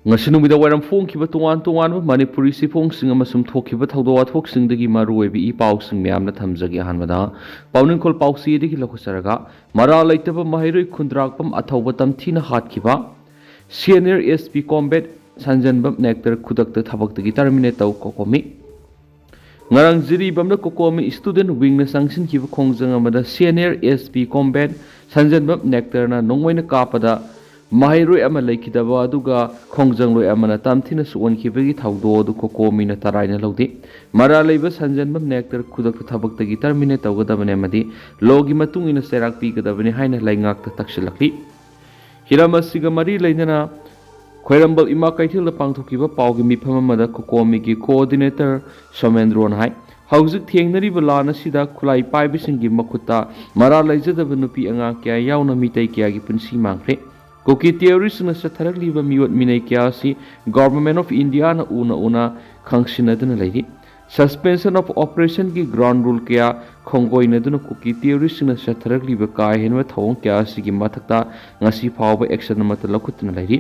ꯉꯁꯤꯅꯨꯃꯤꯗ ꯋꯥꯏꯔꯝ ꯐꯣꯡꯈꯤꯕ ꯇꯣꯉꯥꯟꯕ ꯃꯅꯤꯄꯨꯔꯤ ꯁꯤꯐꯣꯡꯁꯤꯡ ꯑꯃꯁꯨꯡ ꯊꯣꯛꯈꯤꯕ ꯊꯧꯗꯣꯛ ꯋꯥꯊꯣꯛꯁꯤꯡꯗꯒꯤ ꯃꯔꯨꯑꯣꯏꯕ ꯏ ꯄꯥꯎꯁꯤꯡ ꯃꯌꯥꯝꯅ ꯊꯝꯖꯒꯦ꯫ ꯑꯍꯥꯟꯕꯗ ꯄꯥꯎꯅꯤꯡꯈꯣꯜ ꯄꯥꯎꯆꯦꯗꯒꯤ ꯂꯧꯈꯠꯆꯔꯒ ꯃꯔꯥꯜ ꯂꯩꯇꯕ ꯃꯍꯩꯔꯣꯏ ꯈꯨꯟꯗ꯭ꯔꯥꯛꯄꯝ ꯑꯊꯧꯕ ꯇꯝꯊꯤꯅ ꯍꯥꯠꯈꯤꯕ ꯁꯤꯅꯤꯌꯔ ꯑꯦꯁ.ꯄꯤ. ꯀꯣꯝꯕꯦꯠ ꯁꯟꯖꯟꯕꯝ ꯅꯦꯛꯇꯔ ꯈꯨꯗꯛꯇ ꯊꯕꯛꯇꯒꯤ ꯇꯔꯃꯤꯅꯦꯠ ꯇꯧ ꯀꯣꯀꯣꯃꯤ꯫ ꯉꯔꯥꯡ ꯖꯤꯔꯤꯕꯝꯗ ꯀꯣꯀꯣꯃꯤ ꯁ꯭ꯇꯨꯗꯦꯟꯠ ꯋꯤꯡꯅ ꯆꯪꯁꯤꯟꯈꯤꯕ ꯈꯣꯡꯖꯪ ꯑꯃꯗ ꯁꯤꯅꯤꯌꯔ ꯑꯦꯁ.ꯄꯤ. ꯀꯣꯝꯕꯦꯠ ꯁꯟꯖꯟꯕꯝ ꯅꯦꯛꯇꯔꯅ ꯅꯣꯡꯃꯩꯅ ꯀꯥꯞꯄꯗ ꯃꯍꯩꯔꯣꯏ ꯑꯃ ꯂꯩꯈꯤꯗꯕ ꯑꯗꯨꯒ ꯈꯣꯡꯖꯪꯂꯣꯏ ꯑꯃꯅ ꯇꯝꯊꯤꯅ ꯁꯣꯛꯍꯟꯈꯤꯕꯒꯤ ꯊꯧꯗꯣꯛ ꯑꯗꯨ ꯀꯣꯀꯣꯃꯤꯅ ꯇꯔꯥꯏꯅ ꯂꯧꯗꯦ꯫ ꯃꯔꯥꯜ ꯂꯩꯕ ꯁꯟꯖꯟꯕꯝ ꯅꯦꯛꯇꯔ ꯈꯨꯗꯛꯇ ꯊꯕꯛꯇꯒꯤ ꯇꯔꯃꯤꯅꯦꯠ ꯇꯧꯒꯗꯕꯅꯤ ꯑꯃꯗꯤ ꯂꯣꯒꯤ ꯃꯇꯨꯡ ꯏꯟꯅ ꯆꯩꯔꯥꯛ ꯄꯤꯒꯗꯕꯅꯤ ꯍꯥꯏꯅ ꯂꯩꯉꯥꯛꯇ ꯇꯛꯁꯤꯜꯂꯛꯂꯤ꯫ ꯍꯤꯔꯝ ꯑꯁꯤꯒ ꯃꯔꯤ ꯂꯩꯅꯅ ꯈꯣꯏꯔꯝꯕꯜ ꯏꯃꯥ ꯀꯩꯊꯦꯜꯗ ꯄꯥꯡꯊꯣꯛꯈꯤꯕ ꯄꯥꯎꯒꯤ ꯃꯤꯐꯝ ꯑꯃꯗ ꯀꯣꯀꯣꯃꯤꯒꯤ ꯀꯣꯑꯣꯔꯗꯤꯅꯦꯇꯔ ꯁꯣꯃꯦꯟꯗ꯭ꯔꯣꯅ ꯍꯥꯏ ꯍꯧꯖꯤꯛ ꯊꯦꯡꯅꯔꯤꯕ ꯂꯥꯟ ꯑꯁꯤꯗ ꯈꯨꯠꯂꯥꯏ ꯄꯥꯏꯕꯁꯤꯡꯒꯤ ꯃꯈꯨꯠꯇ ꯃꯔꯥꯜ ꯂꯩꯖꯗꯕ ꯅꯨꯄꯤ ꯑꯉꯥꯡ ꯀꯌꯥ ꯌꯥꯎꯅ ꯃꯤꯇꯩ ꯀꯌꯥꯒꯤ ꯄꯨꯟꯁꯤ ꯃꯥꯡꯈ꯭ꯔꯦ꯫ ꯀꯨꯀꯤ ꯇꯦꯔꯣꯔꯤꯁꯁꯤꯡꯅ ꯆꯠꯊꯔꯛꯂꯤꯕ ꯃꯤꯑꯣꯠ ꯃꯤꯅꯩ ꯀꯌꯥ ꯑꯁꯤ ꯒꯚꯔꯟꯃꯦꯟꯠ ꯑꯣꯐ ꯏꯟꯗꯤꯌꯥꯅ ꯎꯅ ꯈꯪꯁꯤꯟꯅꯗꯨꯅ ꯂꯩꯔꯤ꯫ ꯁꯁꯄꯦꯟꯁꯟ ꯑꯣꯐ ꯑꯣꯄꯔꯦꯁꯟꯒꯤ ꯒ꯭ꯔꯥꯎꯟ ꯔꯨꯜ ꯀꯌꯥ ꯈꯣꯡꯒꯣꯏꯅꯗꯨꯅ ꯀꯨꯀꯤ ꯇꯦꯔꯣꯔꯤꯁꯁꯤꯡꯅ ꯆꯠꯊꯔꯛꯂꯤꯕ ꯀꯥ ꯍꯦꯟꯕ ꯊꯧꯑꯣꯡ ꯀꯌꯥ ꯑꯁꯤꯒꯤ ꯃꯊꯛꯇ ꯉꯁꯤ ꯐꯥꯎꯕ ꯑꯦꯛꯁꯟ ꯑꯃꯠꯇ ꯂꯧꯈꯠꯇꯨꯅ ꯂꯩꯔꯤ꯫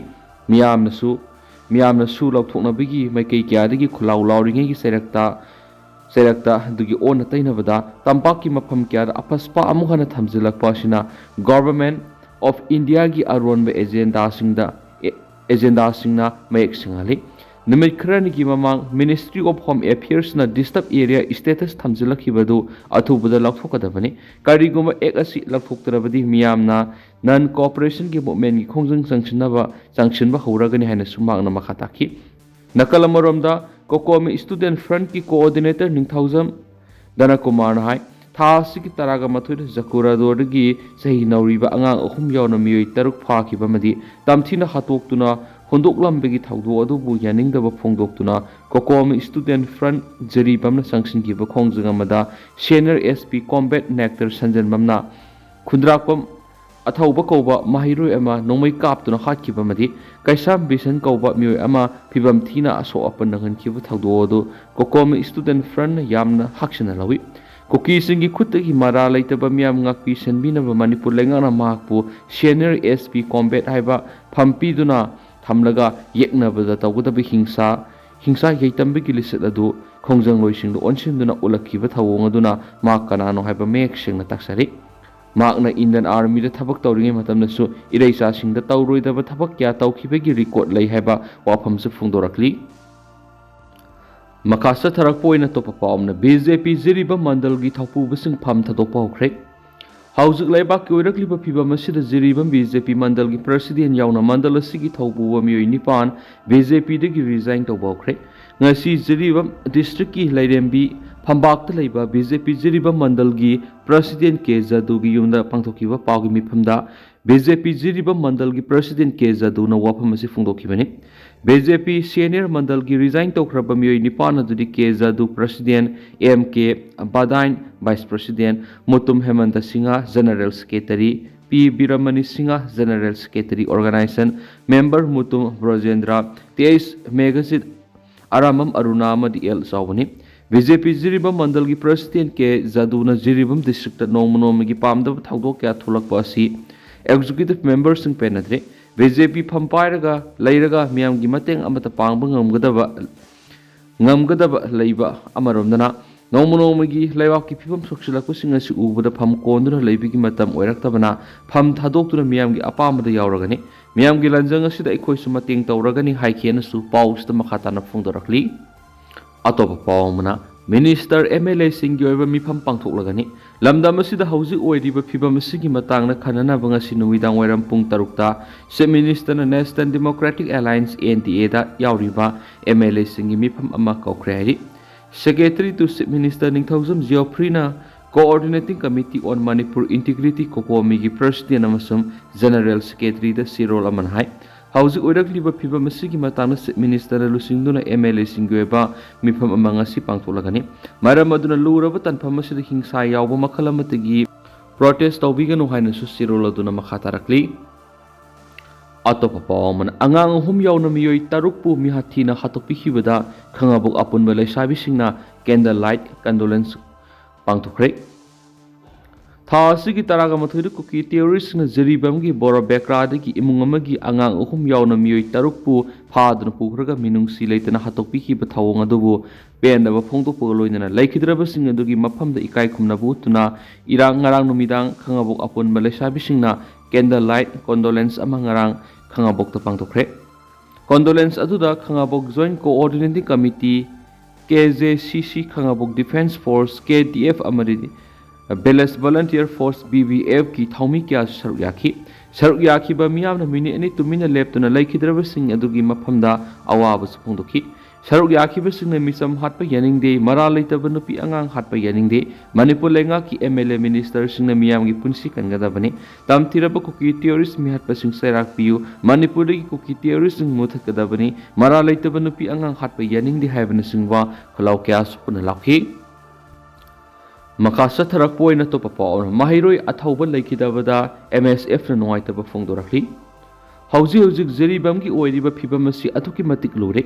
ꯃꯤꯌꯥꯝꯅꯁꯨ ꯂꯧꯊꯣꯛꯅꯕꯒꯤ ꯃꯥꯏꯀꯩ ꯀꯌꯥꯗꯒꯤ ꯈꯨꯜꯂꯥꯎ ꯂꯥꯎꯔꯤꯉꯩꯒꯤ ꯆꯩꯔꯛꯇ ꯑꯗꯨꯒꯤ ꯑꯣꯟꯅ ꯇꯩꯅꯕꯗ ꯇꯝꯄꯥꯛꯀꯤ ꯃꯐꯝ ꯀꯌꯥꯗ ꯑꯄꯁꯄ ꯑꯃꯨꯛ ꯍꯟꯅ ꯊꯝꯖꯤꯜꯂꯛꯄ ꯑꯁꯤꯅ ꯒꯚꯔꯟꯃꯦꯟꯠ ꯑꯣꯐ ꯏꯟꯗꯤꯌꯥꯒꯤ ꯑꯔꯣꯟꯕ ꯑꯦꯖꯦꯟꯗꯥꯁꯤꯡꯅ ꯃꯌꯦꯛ ꯁꯦꯡꯍꯜꯂꯤ꯫ ꯅꯨꯃꯤꯠ ꯈꯔꯅꯤꯒꯤ ꯃꯃꯥꯡ ꯃꯤꯅꯤꯁꯇ꯭ꯔꯤ ꯑꯣꯐ ꯍꯣꯝ ꯑꯦꯐꯤꯌꯔꯁꯅ ꯗꯤꯁꯇꯔꯕ ꯑꯦꯔꯤꯌꯥ ꯁ꯭ꯇꯦꯇꯁ ꯊꯝꯖꯤꯜꯂꯛꯈꯤꯕꯗꯨ ꯑꯊꯨꯕꯗ ꯂꯧꯊꯣꯛꯀꯗꯕꯅꯤ꯫ ꯀꯔꯤꯒꯨꯝꯕ ꯑꯦꯛ ꯑꯁꯤ ꯂꯧꯊꯣꯛꯇ꯭ꯔꯕꯗꯤ ꯃꯤꯌꯥꯝꯅ ꯅꯟ ꯀꯣꯑꯣꯄꯔꯦꯁꯟꯒꯤ ꯃꯨꯚꯃꯦꯟꯠꯒꯤ ꯈꯣꯡꯖꯪ ꯆꯪꯁꯤꯟꯕ ꯍꯧꯔꯒꯅꯤ ꯍꯥꯏꯅꯁꯨ ꯃꯍꯥꯛꯅ ꯃꯈꯥ ꯇꯥꯈꯤ꯫ ꯅꯥꯀꯜ ꯑꯃꯔꯣꯝꯗ ꯀꯣꯀꯣꯃꯤ ꯁ꯭ꯇꯨꯗꯦꯟꯠ ꯐ꯭ꯔꯟꯠꯀꯤ ꯀꯣꯑꯣꯔꯗꯤꯅꯦꯇꯔ ꯅꯤꯡꯊꯧꯖꯝ ꯗꯅꯀꯨꯃꯥꯔꯅ ꯍꯥꯏ ꯊꯥ ꯑꯁꯤꯒꯤ 12ꯗ ꯖꯀꯨꯔꯥꯗꯣꯔꯗꯒꯤ ꯆꯍꯤ ꯅꯧꯔꯤꯕ ꯑꯉꯥꯡ 3 ꯌꯥꯎꯅ ꯃꯤꯑꯣꯏ 6 ꯐꯥꯈꯤꯕ ꯑꯃꯗꯤ ꯇꯝꯊꯤꯅ ꯍꯥꯠꯇꯣꯛꯇꯨꯅ ꯍꯨꯟꯗꯣꯛꯂꯝꯕꯒꯤ ꯊꯧꯗꯣꯛ ꯑꯗꯨꯕꯨ ꯌꯥꯅꯤꯡꯗꯕ ꯐꯣꯡꯗꯣꯛꯇꯨꯅ ꯀꯣꯀꯣꯃꯤ ꯁ꯭ꯇꯨꯗꯦꯟꯠ ꯐ꯭ꯔꯟꯠ ꯖꯤꯔꯤꯕꯝꯅ ꯆꯪꯁꯤꯟꯈꯤꯕ ꯈꯣꯡꯖꯪ ꯑꯃꯗ ꯁꯤꯅꯤꯌꯔ ꯑꯦꯁ.ꯄꯤ. ꯀꯣꯝꯕꯦꯠ ꯅꯦꯛꯇꯔ ꯁꯟꯖꯟꯕꯝꯅ ꯈꯨꯟꯗ꯭ꯔꯥꯛꯄꯝ ꯑꯊꯧꯕ ꯀꯧꯕ ꯃꯍꯩꯔꯣꯏ ꯑꯃ ꯅꯣꯡꯃꯩ ꯀꯥꯞꯇꯨꯅ ꯍꯥꯠꯈꯤꯕ ꯑꯃꯗꯤ ꯀꯩꯁꯥꯝ ꯕꯤꯁꯟ ꯀꯧꯕ ꯃꯤꯑꯣꯏ ꯑꯃ ꯐꯤꯕꯝ ꯊꯤꯅ ꯑꯁꯣꯛ ꯑꯄꯟ ꯅꯪꯍꯟꯈꯤꯕ ꯊꯧꯗꯣꯛ ꯑꯗꯨ ꯀꯣꯀꯣꯃꯤ ꯁ꯭ꯇꯨꯗꯦꯟꯠ ꯐ꯭ꯔꯟꯠꯅ ꯌꯥꯝꯅ ꯍꯛꯁꯤꯟꯅ ꯂꯧꯏ꯫ ꯀꯨꯀꯤꯁꯤꯡꯒꯤ ꯈꯨꯠꯇꯒꯤ ꯃꯔꯥꯜ ꯂꯩꯇꯕ ꯃꯤꯌꯥꯝ ꯉꯥꯛꯄꯤ ꯁꯦꯟꯕꯤꯅꯕ ꯃꯅꯤꯄꯨꯔ ꯂꯩꯉꯥꯛꯅ ꯃꯍꯥꯛꯄꯨ ꯁꯤꯅꯤꯌꯔ ꯑꯦꯁ.ꯄꯤ. ꯀꯣꯝꯕꯦꯠ ꯍꯥꯏꯕ ꯐꯝ ꯄꯤꯗꯨꯅ ꯊꯝꯂꯒ ꯌꯦꯛꯅꯕꯗ ꯇꯧꯒꯗꯕ ꯍꯤꯡꯁꯥ ꯌꯩꯇꯝꯕꯒꯤ ꯂꯤꯆꯠ ꯑꯗꯨ ꯈꯣꯡꯖꯪꯂꯣꯏꯁꯤꯡꯗ ꯑꯣꯟꯁꯤꯟꯗꯨꯅ ꯎꯠꯂꯛꯈꯤꯕ ꯊꯧꯑꯣꯡ ꯑꯗꯨꯅ ꯃꯍꯥꯛ ꯀꯅꯥꯅꯣ ꯍꯥꯏꯕ ꯃꯌꯦꯛ ꯁꯦꯡꯅ ꯇꯥꯛꯆꯔꯤ꯫ ꯃꯍꯥꯛꯅ ꯏꯟꯗꯤꯌꯟ ꯑꯥꯔꯃꯤꯗ ꯊꯕꯛ ꯇꯧꯔꯤꯉꯩ ꯃꯇꯝꯗꯁꯨ ꯏꯔꯩꯆꯥꯁꯤꯡꯗ ꯇꯧꯔꯣꯏꯗꯕ ꯊꯕꯛꯀꯌꯥ ꯇꯧꯈꯤꯕꯒꯤ ꯔꯦꯀꯣꯔꯗ ꯂꯩ ꯍꯥꯏꯕ ꯋꯥꯐꯝꯁꯨ ꯐꯣꯡꯗꯣꯔꯛꯂꯤ꯫ ꯃꯈꯥ ꯆꯠꯊꯔꯛꯄ ꯑꯣꯏꯅ ꯑꯇꯣꯞꯄ ꯄꯥꯎ ꯑꯃꯅ ꯕꯤ.ꯖꯦ.ꯄꯤ. ꯖꯤꯔꯤꯕꯝ ꯃꯟꯗꯜꯒꯤ ꯊꯧꯄꯨꯕꯁꯤꯡ ꯐꯝ ꯊꯥꯗꯣꯛꯄ ꯍꯧꯈ꯭ꯔꯦ꯫ ꯍꯧꯖꯤꯛ ꯂꯩꯕꯥꯛꯀꯤ ꯑꯣꯏꯔꯛꯂꯤꯕ ꯐꯤꯚꯝ ꯑꯁꯤꯗ ꯖꯤꯔꯤꯕꯝ ꯕꯤ.ꯖꯦ.ꯄꯤ. ꯃꯟꯗꯜꯒꯤ ꯄ꯭ꯔꯁꯤꯗꯦꯟꯠ ꯌꯥꯎꯅ ꯃꯟꯗꯜ ꯑꯁꯤꯒꯤ ꯊꯧꯄꯨꯕ ꯃꯤꯑꯣꯏ 9 ꯕꯤ.ꯖꯦ.ꯄꯤ.ꯗꯒꯤ ꯔꯤꯖꯥꯏꯟ ꯇꯧꯕ ꯍꯧꯈ꯭ꯔꯦ꯫ ꯉꯁꯤ ꯖꯤꯔꯤꯕꯝ ꯗꯤꯁꯇ꯭ꯔꯤꯛꯀꯤ ꯂꯩꯔꯦꯝꯕꯤ ꯐꯝꯕꯥꯛꯇ ꯂꯩꯕ ꯕꯤ.ꯖꯦ.ꯄꯤ. ꯖꯤꯔꯤꯕꯝ ꯃꯟꯗꯜꯒꯤ ꯄ꯭ꯔꯁꯤꯗꯦꯟꯠ ꯀꯦ. ꯖꯥꯗꯨꯒꯤ ꯌꯨꯝꯗ ꯄꯥꯡꯊꯣꯛꯈꯤꯕ ꯄꯥꯎꯒꯤ ꯃꯤꯐꯝꯗ ꯕꯤ.ꯖꯦ.ꯄꯤ. ꯖꯤꯔꯤꯕꯝ ꯃꯟꯗꯜꯒꯤ ꯄ꯭ꯔꯁꯤꯗꯦꯟꯠ ꯀꯦ. ꯖꯥꯗꯨꯅ ꯋꯥꯐꯝ ꯑꯁꯤ ꯐꯣꯡꯗꯣꯛꯈꯤꯕꯅꯤ꯫ ꯕꯤ.ꯖꯦ.ꯄꯤ. ꯁꯤꯅꯤꯌꯔ ꯃꯟꯗꯜꯒꯤ ꯔꯤꯖꯥꯏꯟ ꯇꯧꯈ꯭ꯔꯕ ꯃꯤꯑꯣꯏ 9 ꯑꯗꯨꯗꯤ K. Jadu president, M. K. Badain vice president, Mutum Hemanta Singh general secretary, P. Biramani Singh general secretary organisation member Mutum Brajendra 23 Meghajit Aramam Aruna अमदी एल चावनी बीजेपी जिरीबम मंडल की प्रेसिडेंट के जादूना जिरीबम डिस्ट्रिक्ट नोम की पामदब थौदोक क्या थोलकपा असि एग्जीक्यूटिव मेंबर्स सिंह पेनद्रे बीजेपी फम पाइरगा लैरगा मियाम की मतेंग अमत पांगबा ngamgadaba leiba amaromdana नौमनोमगी लेबाकी फिवम सोक्सिलकपसिंग असि उबदा फम कोंदुना लेबिगी मतम ओइरक्तबना फम थादोक्तुना मियामगी अपामदा यावरगनी मियामगी लंजंग असिदा अखोइसु मतेंग तौरगनी हाइखेनसु पाउसदा मखाताना फोंदोरक्ली अतोप पाउमना मिनिस्टर एमएलए सिंगी ओइबा मिफम पांथोक्लगनी लमदम असिदा हौजिक ओइरिबा फिवम असिगी मतांगना खननाबा ngasi नुमिदांग वैरम पुंग तरुकता chief minister national democratic alliance NDA दा यावरिबा एमएलए सिंगी मिफम अमा कौख्रे हाइरि Secretary to Chief Minister Ningthaujem Geoffreyna Coordinating Committee on Manipur Integrity COCOMI की President अमसुम General Secretary द सिरोल अमन हाई हौजिक ओइरक्लिबा फिवम असिगी मतांगना Chief Minister लुसिंगदुना MLA सिंगवेबा मिफम अमंगसी पांगथोलगनी मरम अदुना लुरबा तनफम असिदा हिंसा यावबा मखल अमतगी प्रोटेस्ट तौबिगनु हाइनसु सिरोल अदुना मखातारक्ली अतोप पावमन अंगांग अहुम यावना मियोई तरुकपु मिहाथीना हातोकपिखिबदा खंगाबुक अपुनबा लैसाबिसिंगना कैंडल लाइट कंडोलेंस पांथोखरे Asigi Taraga Mathudu Kuki terrorists na Zeribamgi Bora Bekradiki Imungamagi Angang Uhum Yauna Mui Tarukpu Padana Pukraga Minung Silatana Hatopiki Batawanga Dubu Benda Ponto Poloina Lakidraba Singadugi Mapam the Ikai Kumnabutuna Irang Narang Numidang Kangabok upon Malaysia Bishingna Candlelight Condolence Amangarang Kangabok the Pangtokre Condolence Aduda Kangabok Joint Coordinating Committee KJCC Kangabok Defense Force KDF Amaridi Belas Volunteer Force BVF ki Thomi kya Saruk Yaki ba miyam na mini ani tumina leptuna laikidraba sing adugi maphamda awaba supungdoki Saruk Yaki ba sing na misam hatpa yaning de mara laitaba nupi angang hatpa yaning de Manipur lenga ki MLA minister sing na miyam gi punsi kangadabani tamtiraba kuki terrorist mi hatpa sing sairak piyu Manipur gi kuki terrorist sing muthak kadabani mara laitaba nupi angang hatpa yaning de haibana singwa khalau kya supuna lakhi Makasa tharak poi na to papaw mahiroi athauba laikidabada MSF na nuaitaba phongdorakli hauji Zeribam gi oiriba phibam asi atuki matik lure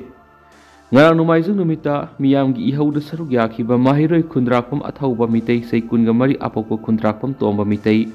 ngarang numaijung numita miyam gi ihauda saruk yakhiba mahiroi khundrakpam athauba mitei seikunga mari apokko khundrakpam tomba mitei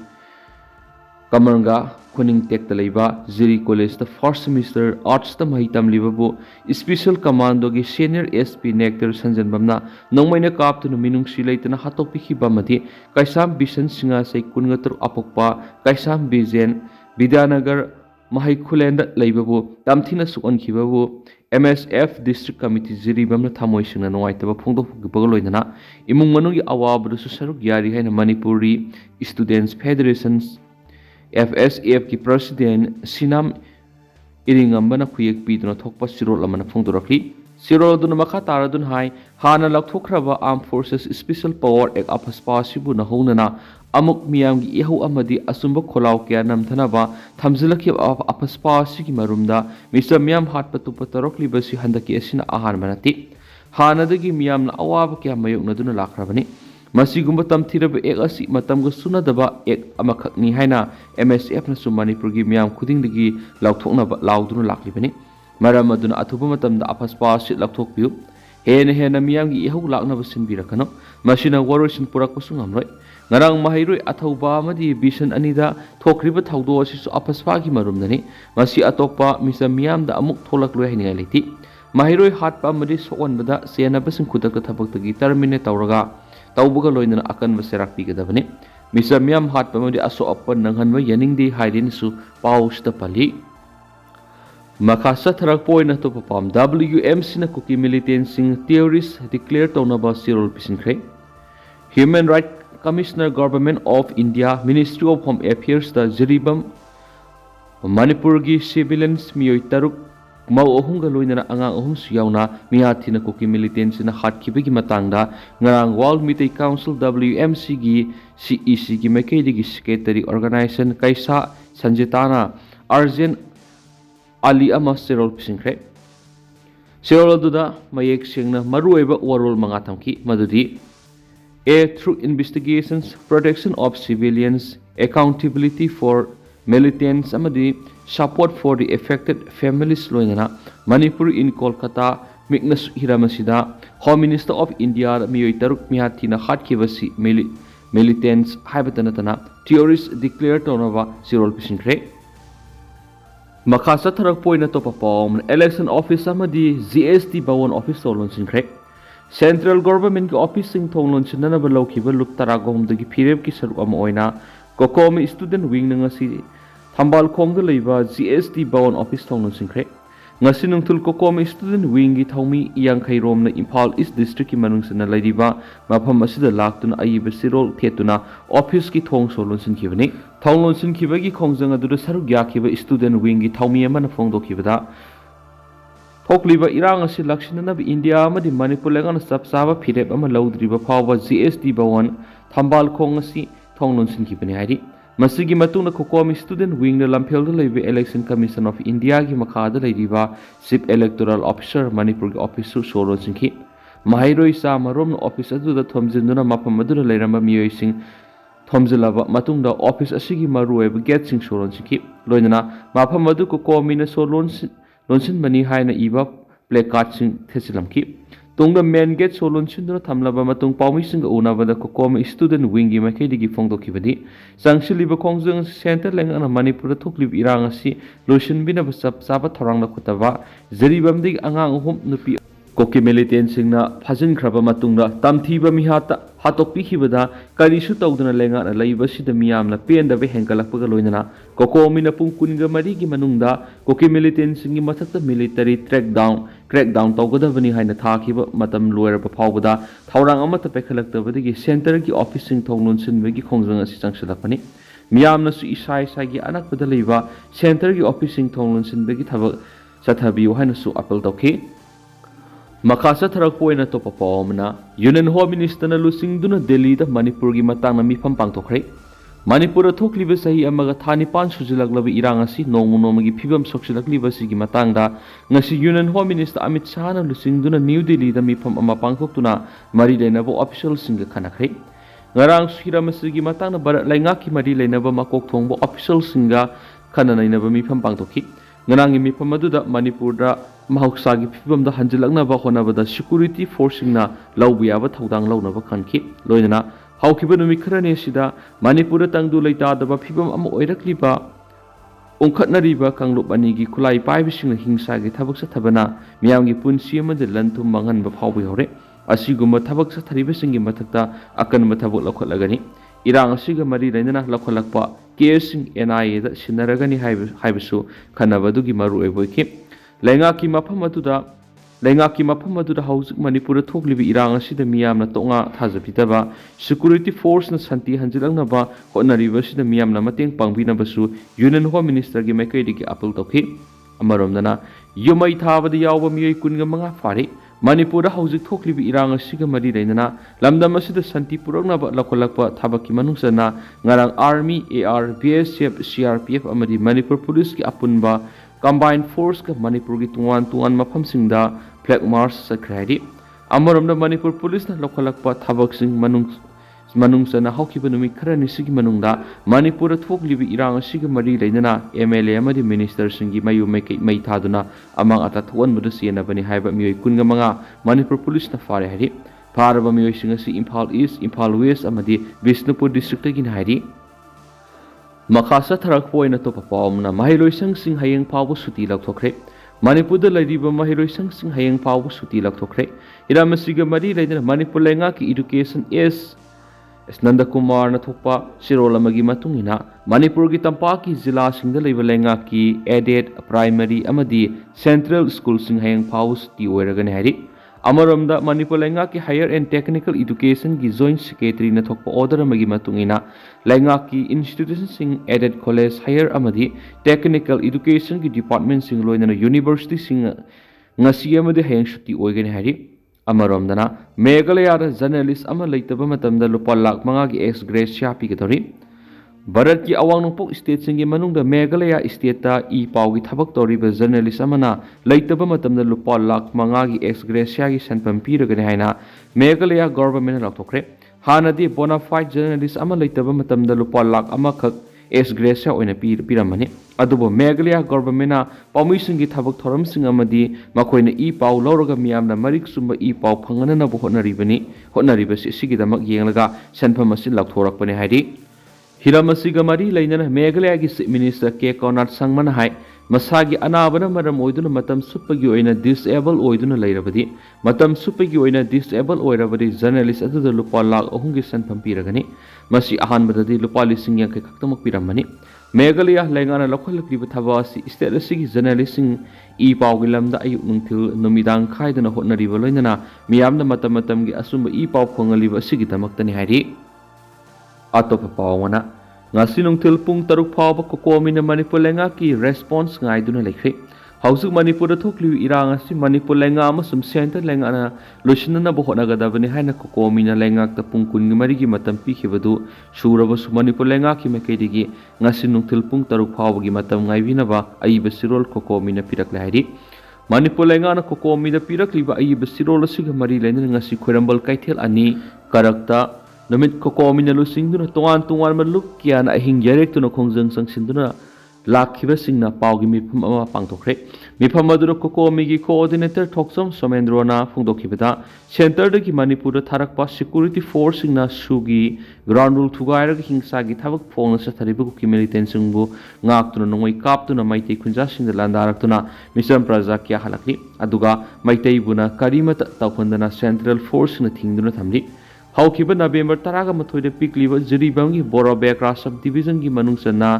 Kamaranga Kuning Tek Talaiba Ziri College the first semester arts the mahitam libabu special commando gi senior SP nectar sanjan bamna nongmaina kap tu minung silaitana hatopi hibamati kaisam bisan singa sei kungatur apokpa kaisam bizen Vidyanagar Mahaikulenda laibabu tamthina suon khibabu MSF district committee Ziri bamna thamoi singna noaitaba phongdo bagaloinana imung manungi awabu su saruk yari haina Manipuri Students Federations FSAF ki president Sinam Iringambana Kuyek Piduna Thokpa Sirol Amana Phongdorakli Sirol Duna Makha Taradun Hai Hana Laktokraba Armed Forces Special Power Ek Apaspa Sibu Nahonana Amuk Miyam gi Ihu Amadi Asumba Kholau Kya Namthanaba Thamzilaki Apaspa Sigi Marumda Mr. Miyam Hatpa Tupatarokli Basi Handaki Asina Ahan Manati Hanadagi Miyam na Awaba Kya Mayuk Naduna Lakrabani Masigumba tamthiraba ek asi matamga sunadaba ek amakhakni haina MSF na Manipur gi miyam khudingdagi laukthoknaba lauduna laklibani maram aduna athuba matamda apaspa sit laukthokpiu hena miyam gi ihau laknaba sinbirakano masina waroisin purakpasu ngamroi ngarang mahairoi athauba amadi bisan anida thokriba thaudo asisu apaspa gi marumnani masi atokpa misa miyamda amuk tholakloi haingai leiti mahairoi hatpa amadi soonbada senabasin khudakta thabaktagi terminate tawraga Taubuga loina akan maserak pigadabani misa miyam hatpa amadi aso appan nanghanwa yaningdi haidin su pausta pali Makasa tharak poina to papam WMC na kuki militant sing terrorist declare taunaba sirol pisinkre Human Rights Commissioner Government of India Ministry of Home Affairs da Zeribam Manipur gi civilians miyoi taruk Mau ohunga loina angang ohum suyauna mihati na kuki militants na hatkibigi matangda ngarang World Meeting Council WMC gi CEC gi mekedi gi secretary organization kaisa sanjitana Arjen Ali ama serol pisingkre serol duda mayek singna marueba warol manga thamki madudi through investigations protection of civilians accountability for militants amadi support for the affected families loinana Manipur in Kolkata Miknas Hiramasida Home Minister of India Miyoi Taruk Mihati na hatkibasi militants haibatanatana terrorists declared tonava sirol pisingkre Makasa tharak poina to papom election office amadi GST bawon office tolon singkre Central Government ki office sing tolon sinana balaukiba lup taragom dagi phireb ki saru ama oina COCOMI student wing na ngasi Thambal Khongda leiba GST bawon office tolon singkre ngasi nungthul COCOMI student wing gi thaumi yangkhai rom na Imphal East district ki manungsana leiba mafam asida laktuna aiba sirol thetuna office ki thong solon sinkibani thonglon sinkibagi khongjang adu saruk yakhiba student wing gi thaumi amana phongdokhibada thokliba irang asi lakshinana India amadi Manipur lengan sapsaba phireb ama laudriba phawba GST bawon Thambal Khong asi thonglon sinkibani hairi Masigi matuna COCOMI student wing na lamphel leibe Election Commission of India gi makhada leiriba Chief Electoral Officer Manipur gi office su solon singki mahairoi sa marom office adu da thomjinduna mapam adu leiramba miyoi sing thomjilaba matungda office asigi marueba gate sing solon singki loinana mapam adu COCOMI na solon lonsin bani haina iba placard sing thesilamki Tungda main gate solon sinduna thamlaba matung paumisinga unabada COCOMI student wingi maikaidigi phongdokibadi sangshiliba khongjang center lengana Manipur thokliba irang asi loisinbinaba chap chaba thorangna khutaba jaribamdi angang hum nupi COCOMI militant singna phajin khraba matungna tamthiba mihata hatokpihibada karisu tawduna lengana laibasida miyamna pendaba henkalakpaga loinana COCOMI na pung kunga marigi manungda COCOMI militant singi mathakta military crackdown tawgadabani haina thakiba matam loiraba phawbada thawrang amata pekhalaktabadagi center ki office sing thonglon sinbagi khongjang asi changsalapani miyamna su isai gi anakpada leiba center ki office sing thonglon sinbagi thabak sathabiu haina su appeal tawki Makasa tharak poina to papawmna Union Home Minister na lusingduna Delhi da Manipur gi matang na mifam pangthokre Manipur thokliba sahi amaga thani pan sujilaglaba irang asi nongmagi phibam soksilakliba sigi matang da ngasi Union Home Minister Amit Shah na lusingduna New Delhi da mifam ama pangthoktuna mari lenabo official singa khanakre ngarang suhiramasi matang na barat laingaki mari lenaba makok thongbo official singa khananainaba mifam pangthokhi nganangi mifam aduda Manipur da mahauksagi phibamda hanjilaknaba honabada security forcingna laubiyaba thaudang launaba khanki loinana haukiba numi kharani sida Manipur tangdu leitadaba phibam ama oirakliba ongkhatnariba kanglop anigi khulai paibisingna hingsagi thabak sathabana miyamgi punsi amade lanthum manghanba phawbi hore asiguma thabak satharibasingi mathakta akanba thabak lakhatlagani irang asiga mari lainana lakhalakpa kesing NIA da sinaragani haibisu khanabadugi maru eboiki Lengaki mafam aduda haujik Manipur thoklibi irang asida miyamna tonga thajapitaba security force na santi hanjilangnaba hotnariba sida miyamna mateng pangbinabasu Union Home Minister gi maikaidigi appeal tawki amaromdana yumai thabada yawba miyoi kunga manga fari Manipur haujik thoklibi irang asiga mari lainana lamdam asida santi puraknaba lakholakpa thabaki manungsana ngarang army AR BSF CRPF amadi Manipur police ki apunba Combined Force ka Manipur gi tungan mafam singda flag march sakradi amaramda Manipur police na lokhalakpa thabak sing manungsana haukiba numi kharani sigi manungda Manipur thoklibi irang asiga mari leinana MLA amadi minister singi mayu mai thaduna amang ata thon budu siena bani haiba miyoi kunga manga Manipur police na fare hari faraba miyoi singasi Imphal East Imphal West amadi Bishnupur district gi hari Makasa tharak poina to papawmna mahiloisang sing hayeng pawbo suti lakthokre Manipur da laidiba mahiloisang sing hayeng pawbo suti lakthokre iramasiga mari laidana Manipur lenga ki education is Nanda Kumar na thokpa sirolamagi matungina Manipur gi tampaki zila singda leiba lenga ki aided primary amadi central school sing hayeng pawbo suti oiragani hari Amaramda Manipur lenga ki higher and technical education ki joint secretary na thokpa order amagi matungina lenga ki institution sing aided college higher amadi technical education ki department sing loinana university sing ngasi amadi hayang shuti oigani hari amaramdana Meghalaya journalist ama leitaba matamda lupa lakh manga ki ex gratia pigatori Bharat ki awang nongpok state singi manungda Meghalaya state ta I pau gi thabak toriba journalist amana leitaba matamda lupa lakh manga gi ex gratia gi sanpam piragani haina Meghalaya government lakthokre hanadi bona fide journalist ama leitaba matamda lupa lakh ama khak ex gratia oina piramani adubo Meghalaya government na paumi singi thabak thoram sing amadi makoina I pau lawraga miyamna marik sumba I pau phangana na hotnariba sigi damak yenglaga sanpam asin lakthorakpani haidi Hiramasiga mari lainana Meghalaya gi Chief Minister K. Konark Sangmana hai masagi anabana maram oiduna matam suppagi oina disable oiduna lairabadi matam suppagi oina disable oirabadi journalist adu lupa lakh ahungi sanpam piragani masi ahanbadadi lupa lising yang kaktamak piramani Meghalaya laingana lokhalakriba thabasi state asigi journalist sing I pawgi lamda ayuk nungthil numidang khaidana hotnariba lainana miyamna matam gi asumba I paw phongaliba asigi damaktani hairi Atopa pawwana ngasi nungthil pung taruk phawba COCOMI na Manipur lenga ki response ngaiduna lekhe hausuk Manipur da thokli irang asi Manipur lenga amasum center lenga na losinana bo honagadabani haina COCOMI na lenga ta pung kun mari gi matam pikhibadu suraba su Manipur lenga ki mekaidigi ngasi nungthil pung taruk phawba gi matam ngaibina ba aiba sirol COCOMI na pirakla hairi Manipur lenga na COCOMI da pirakliba aiba sirol asiga mari lenna ngasi khoirambal kaithel ani karakta Namit COCOMI na lusingduna tungan maluk kiana ahing yarek tuna khongjang sangsinduna ꯂꯥꯛꯈꯤꯕꯁꯤꯡꯅ ꯄꯥꯎꯒꯤ ꯃꯤꯐꯝ ꯑꯃ ꯄꯥꯡꯊꯣꯛꯈ꯭ꯔꯦ ꯃꯤꯐꯝ ꯑꯗꯨꯗ ꯀꯣꯀꯣꯃꯤꯒꯤ coordinator ꯊꯣꯛꯆꯝ ꯁꯣꯃꯦꯟꯗ꯭ꯔꯣꯅ ꯐꯣꯡꯗꯣꯛꯈꯤꯕꯗ ꯁꯦꯟꯇꯔꯗꯒꯤ ꯃꯅꯤꯄꯨꯔꯗ ꯊꯥꯔꯛꯄ security ꯐꯣꯔꯁꯁꯤꯡꯅ ꯁꯨꯒꯤ ground rule ꯊꯨꯒꯥꯏꯔꯒ ꯍꯤꯡꯁꯥꯒꯤ ꯊꯕꯛ ꯐꯣꯡꯅ ꯆꯠꯊꯔꯤꯕ cookie ꯃꯤꯂꯤꯇꯦꯟꯁꯤꯡꯕꯨ ꯉꯥꯛꯇꯨꯅ ꯅꯣꯡꯃꯩ ꯀꯥꯞꯇꯨꯅ ꯃꯩꯇꯩ ꯈꯨꯟꯖꯥꯁꯤꯡꯗ ꯂꯥꯟꯗꯥꯔꯛꯇꯨꯅ ꯃꯤꯆꯝ ꯄ꯭ꯔꯖꯥ ꯀꯌꯥ ꯍꯜꯂꯛꯂꯤ ꯑꯗꯨꯒ ꯃꯩꯇꯩꯕꯨꯅ ꯀꯔꯤꯃꯇ ꯇꯧꯍꯟꯗꯅ ꯁꯦꯟꯇ꯭ꯔꯦꯜ ꯐꯣꯔꯁꯁꯤꯡꯅ ꯊꯤꯡꯗꯨꯅ ꯊꯝꯂꯤ ꯍꯧꯈꯤꯕ ꯅꯕꯦꯝꯕꯔ 13ꯗ ꯄꯤꯛꯂꯤꯕ ꯖꯤꯔꯤꯕꯝꯒꯤ ꯕꯣꯔꯣꯕꯦꯀ꯭ꯔꯥ ꯁꯕ ꯗꯤꯕꯤꯖꯟꯒꯤ ꯃꯅꯨꯡ ꯆꯟꯅ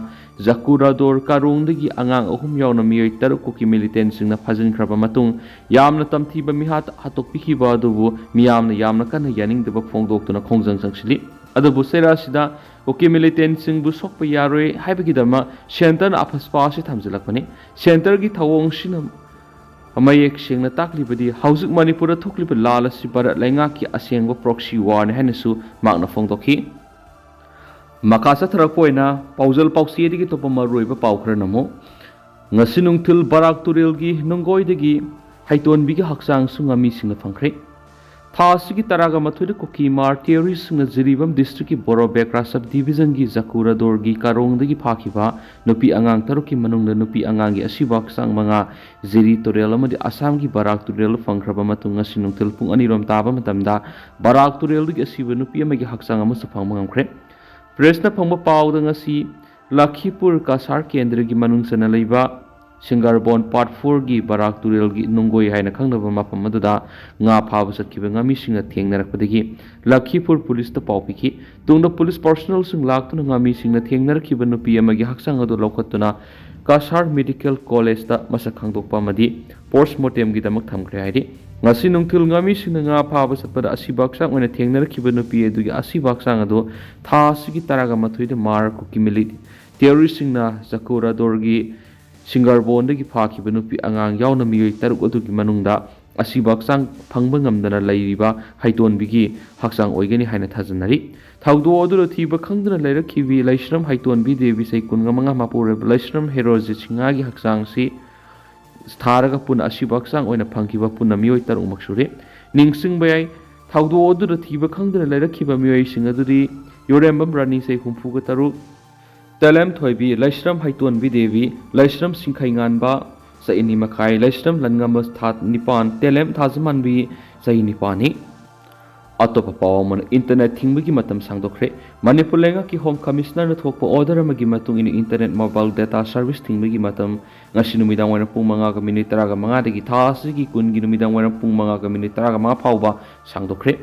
ꯖꯀꯨꯔꯥꯗꯣꯔ ꯀꯥꯔꯣꯡꯗꯒꯤ ꯑꯉꯥꯡ 3 ꯌꯥꯎꯅ ꯃꯤꯑꯣꯏ 6 ꯀꯨꯀꯤ ꯃꯤꯂꯤꯇꯦꯟꯁꯤꯡꯅ ꯐꯥꯖꯤꯟꯈ꯭ꯔꯕ ꯃꯇꯨꯡ ꯌꯥꯝꯅ ꯇꯝꯊꯤꯕ ꯃꯤꯍꯥꯠ ꯍꯥꯠꯇꯣꯛꯄꯤꯈꯤꯕ ꯑꯗꯨꯕꯨ ꯃꯤꯌꯥꯝꯅ ꯌꯥꯝꯅ ꯀꯟꯅ ꯌꯥꯅꯤꯡꯗꯕ ꯐꯣꯡꯗꯣꯛꯇꯨꯅ ꯈꯣꯡꯖꯪ ꯆꯪꯁꯤꯜꯂꯤ ꯑꯗꯨꯕꯨ ꯆꯩꯔꯥꯁꯤꯗ ꯀꯨꯀꯤ ꯃꯤꯂꯤꯇꯦꯟꯁꯤꯡꯕꯨ ꯁꯣꯛꯄ ꯌꯥꯔꯣꯏ ꯍꯥꯏꯕꯒꯤꯗꯃꯛ ꯁꯦꯟꯇꯔꯅ ꯑꯐꯁꯄꯥ ꯑꯁꯤ ꯊꯝꯖꯤꯜꯂꯛꯄꯅꯤ ꯁꯦꯟꯇꯔꯒꯤ ꯊꯧꯑꯣꯡꯁꯤꯅ ꯃꯌꯦꯛ ꯁꯦꯡꯅ ꯇꯥꯛꯂꯤꯕꯗꯤ ꯍꯧꯖꯤꯛ ꯃꯅꯤꯄꯨꯔꯗ ꯊꯣꯛꯂꯤꯕ ꯂꯥꯜ ꯑꯁꯤ ꯚꯥꯔꯠ ꯂꯩꯉꯥꯛꯀꯤ ꯑꯁꯦꯡꯕ ꯄ꯭ꯔꯣꯛꯁꯤ ꯋꯥꯔꯅꯤ ꯍꯥꯏꯅꯁꯨ ꯃꯍꯥꯛꯅ ꯐꯣꯡꯗꯣꯛꯈꯤ ꯃꯈꯥ ꯆꯠꯊꯔꯛꯄ ꯑꯣꯏꯅ ꯄꯥꯎꯖꯦꯜ ꯄꯥꯎꯆꯦꯗꯒꯤ ꯑꯇꯣꯞꯄ ꯃꯔꯨꯑꯣꯏꯕ ꯄꯥꯎ ꯈꯔꯅ ꯑꯃꯨꯛ ꯉꯁꯤ ꯅꯨꯡꯊꯤꯜ ꯕꯔꯥꯛ ꯇꯨꯔꯦꯜꯒꯤ ꯅꯨꯡꯒꯣꯏꯗꯒꯤ ꯍꯩꯇꯣꯟꯕꯤꯒꯤ ꯍꯛꯆꯥꯡꯁꯨ ꯉꯥꯃꯤꯁꯤꯡꯅ ꯐꯪꯈ꯭ꯔꯦ ꯊꯥ ꯑꯁꯤꯒꯤ 13 ꯀꯨꯀꯤ ꯃꯥꯔ ꯇꯦꯔꯣꯔꯤꯁꯁꯤꯡꯅ ꯖꯤꯔꯤꯕꯝ ꯗꯤꯁꯇ꯭ꯔꯤꯛꯀꯤ ꯕꯣꯔꯣꯕꯦꯀ꯭ꯔꯥ ꯁꯕ ꯗꯤꯕꯤꯖꯟꯒꯤ ꯖꯀꯨꯔꯥꯗꯣꯔꯒꯤ ꯀꯥꯔꯣꯡꯗꯒꯤ ꯐꯥꯈꯤꯕ ꯅꯨꯄꯤ ꯑꯉꯥꯡ 6ꯀꯤ ꯃꯅꯨꯡꯗ ꯅꯨꯄꯤ ꯑꯉꯥꯡꯒꯤ ꯑꯁꯤꯕ ꯍꯛꯆꯥꯡ 5 ꯖꯤꯔꯤ ꯇꯨꯔꯦꯜ ꯑꯃꯗꯤ ꯑꯁꯥꯝꯒꯤ ꯕꯔꯥꯛ ꯇꯨꯔꯦꯜ ꯐꯪꯈ꯭ꯔꯕ ꯃꯇꯨꯡ ꯉꯁꯤ ꯅꯨꯡꯊꯤꯜ ꯄꯨꯡ 2 ꯇꯥꯕ ꯃꯇꯝꯗ ꯕꯔꯥꯛ ꯇꯨꯔꯦꯜꯗꯒꯤ ꯑꯁꯤꯕ ꯅꯨꯄꯤ ꯑꯃꯒꯤ ꯍꯛꯆꯥꯡ ꯑꯃꯁꯨ ꯐꯪꯕ ꯉꯝꯈ꯭ꯔꯦ ꯄ꯭ꯔꯦꯁꯅ ꯐꯪꯕ ꯄꯥꯎꯗ ꯉꯁꯤ ꯂꯈꯤꯄꯨꯔ ꯀꯁꯥꯔ ꯀꯦꯟꯗ꯭ꯔꯒꯤ ꯃꯅꯨꯡ ꯆꯟꯅ ꯂꯩꯕ ꯁꯤꯡꯒꯥꯔꯕꯣꯟ ꯄꯥꯔꯠ 4ꯒꯤ ꯕꯔꯥꯛ ꯇꯨꯔꯦꯜꯒꯤ ꯅꯨꯡꯒꯣꯏ ꯍꯥꯏꯅ ꯈꯪꯅꯕ ꯃꯐꯝ ꯑꯗꯨꯗ ꯉꯥ ꯐꯥꯕ ꯆꯠꯈꯤꯕ ꯉꯥꯃꯤꯁꯤꯡꯅ ꯊꯦꯡꯅꯔꯛꯄꯗꯒꯤ ꯂꯈꯤꯄꯨꯔ ꯄꯨꯂꯤꯁꯇ ꯄꯥꯎ ꯄꯤꯈꯤ ꯇꯨꯡꯗ ꯄꯨꯂꯤꯁ ꯄꯔꯁꯣꯅꯦꯜꯁꯤꯡ ꯂꯥꯛꯇꯨꯅ ꯉꯥꯃꯤꯁꯤꯡꯅ ꯊꯦꯡꯅꯔꯛꯈꯤꯕ ꯅꯨꯄꯤ ꯑꯃꯒꯤ ꯍꯛꯆꯥꯡ ꯑꯗꯨ ꯂꯧꯈꯠꯇꯨꯅ ꯀꯁꯥꯔ ꯃꯦꯗꯤꯀꯦꯜ ꯀꯣꯂꯦꯖꯇ ꯃꯁꯛ ꯈꯪꯗꯣꯛꯄ ꯑꯃꯗꯤ ꯄꯣꯁꯠꯃꯣꯔꯇꯦꯝꯒꯤꯗꯃꯛ ꯊꯝꯈ꯭ꯔꯦ ꯍꯥꯏꯔꯤ ꯉꯁꯤ ꯅꯨꯡꯊꯤꯜ ꯉꯥꯃꯤꯁꯤꯡꯅ ꯉꯥ ꯐꯥꯕ ꯆꯠꯄꯗ ꯑꯁꯤꯕ ꯍꯛꯆꯥꯡ ꯑꯣꯏꯅ ꯊꯦꯡꯅꯔꯛꯈꯤꯕ ꯅꯨꯄꯤ ꯑꯗꯨꯒꯤ ꯑꯁꯤꯕ ꯍꯛꯆꯥꯡ ꯑꯗꯨ ꯊꯥ ꯑꯁꯤꯒꯤ 13ꯗ ꯃꯥꯔ ꯀꯨꯀꯤ ꯇꯦꯔꯣꯔꯤꯁꯁꯤꯡꯅ ꯖꯀꯨꯔꯥꯗꯣꯔꯒꯤ ꯁꯤꯡꯒꯥꯔꯕꯣꯟꯗꯒꯤ ꯐꯥꯈꯤꯕ ꯅꯨꯄꯤ ꯑꯉꯥꯡ ꯌꯥꯎꯅ ꯃꯤꯑꯣꯏ 6 ꯑꯗꯨꯒꯤ ꯃꯅꯨꯡꯗ ꯑꯁꯤꯕ ꯍꯛꯆꯥꯡ ꯐꯪꯕ ꯉꯝꯗꯅ ꯂꯩꯔꯤꯕ ꯍꯩꯇꯣꯟꯕꯤꯒꯤ ꯍꯛꯆꯥꯡ ꯑꯣꯏꯒꯅꯤ ꯍꯥꯏꯅ ꯊꯥꯖꯅꯔꯤ ꯊꯧꯗꯣꯛ ꯑꯗꯨꯗ ꯊꯤꯕ ꯈꯪꯗꯅ ꯂꯩꯔꯛꯈꯤꯕꯤ ꯂꯩꯁ꯭ꯔꯝ ꯍꯩꯇꯣꯟꯕꯤ ꯗꯦꯕꯤ ꯆꯍꯤ 15 ꯃꯄꯨꯔꯣꯏꯕ ꯂꯩꯁ꯭ꯔꯝ ꯍꯦꯔꯣꯖꯤꯠ ꯁꯤꯡꯍꯥꯒꯤ ꯍꯛꯆꯥꯡꯁꯤ ꯊꯥꯔꯒ ꯄꯨꯟꯅ ꯑꯁꯤꯕ ꯍꯛꯆꯥꯡ ꯑꯣꯏꯅ ꯐꯪꯈꯤꯕ ꯄꯨꯟꯅ ꯃꯤꯑꯣꯏ 6ꯃꯛ ꯁꯨꯔꯦ ꯅꯤꯡꯁꯤꯡꯕ ꯌꯥꯏ ꯊꯧꯗꯣꯛ ꯑꯗꯨꯗ ꯊꯤꯕ ꯈꯪꯗꯅ ꯂꯩꯔꯛꯈꯤꯕ ꯃꯤꯑꯣꯏꯁꯤꯡ ꯑꯗꯨꯗꯤ ꯌꯣꯔꯦꯝꯕꯝ ꯔꯥꯅꯤ ꯆꯍꯤ 63 ꯇꯦꯂꯦꯝ ꯊꯣꯏꯕꯤ ꯂꯩꯁ꯭ꯔꯝ ꯍꯩꯇꯣꯟꯕꯤ ꯗꯦꯕꯤ ꯂꯩꯁ꯭ꯔꯝ ꯁꯤꯡꯈꯩꯉꯥꯟꯕ ꯆꯍꯤ 2 ꯂꯩꯁ꯭ꯔꯝ ꯂꯟꯉꯝꯕ ꯊꯥ 9 ꯇꯦꯂꯦꯝ ꯊꯥꯖꯃꯥꯟꯕꯤ ꯆꯍꯤ 9 ꯑꯇꯣꯞꯄ ꯄꯥꯎ ꯑꯃꯅ ꯏꯟꯇꯔꯅꯦꯠ ꯊꯤꯡꯕꯒꯤ ꯃꯇꯝ ꯁꯥꯡꯗꯣꯛꯈ꯭ꯔꯦ ꯃꯅꯤꯄꯨꯔ ꯂꯩꯉꯥꯛꯀꯤ ꯍꯣꯝ ꯀꯃꯤꯁꯅꯔꯅ ꯊꯣꯛꯄ ꯑꯣꯔꯗꯔ ꯑꯃꯒꯤ ꯃꯇꯨꯡ ꯏꯟꯅ ꯏꯟꯇꯔꯅꯦꯠ ꯃꯣꯕꯥꯏꯜ ꯗꯦꯇꯥ ꯁꯔꯚꯤꯁ ꯊꯤꯡꯕꯒꯤ ꯃꯇꯝ ꯉꯁꯤ ꯅꯨꯃꯤꯗꯥꯡꯋꯥꯏꯔꯝ ꯄꯨꯡ 5:35ꯗꯒꯤ ꯊꯥ ꯑꯁꯤꯒꯤ 10ꯒꯤ ꯅꯨꯃꯤꯗꯥꯡꯋꯥꯏꯔꯝ ꯄꯨꯡ 5:35 ꯐꯥꯎꯕ ꯁꯥꯡꯗꯣꯛꯈ꯭ꯔꯦ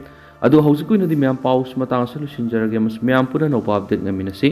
ꯑꯗꯨ ꯍꯧꯖꯤꯛꯀꯤ ꯑꯣꯏꯅꯗꯤ ꯃꯌꯥꯝ ꯄꯥꯎ ꯃꯇꯥꯡ ꯑꯁꯤ ꯂꯣꯏꯁꯤꯟꯖꯔꯒꯦ ꯑꯃꯁꯨꯡ ꯃꯌꯥꯝ ꯄꯨꯟꯅ ꯑꯅꯧꯕ ꯑꯞꯗꯦꯠ ꯉꯝꯃꯤꯟꯅꯁꯤ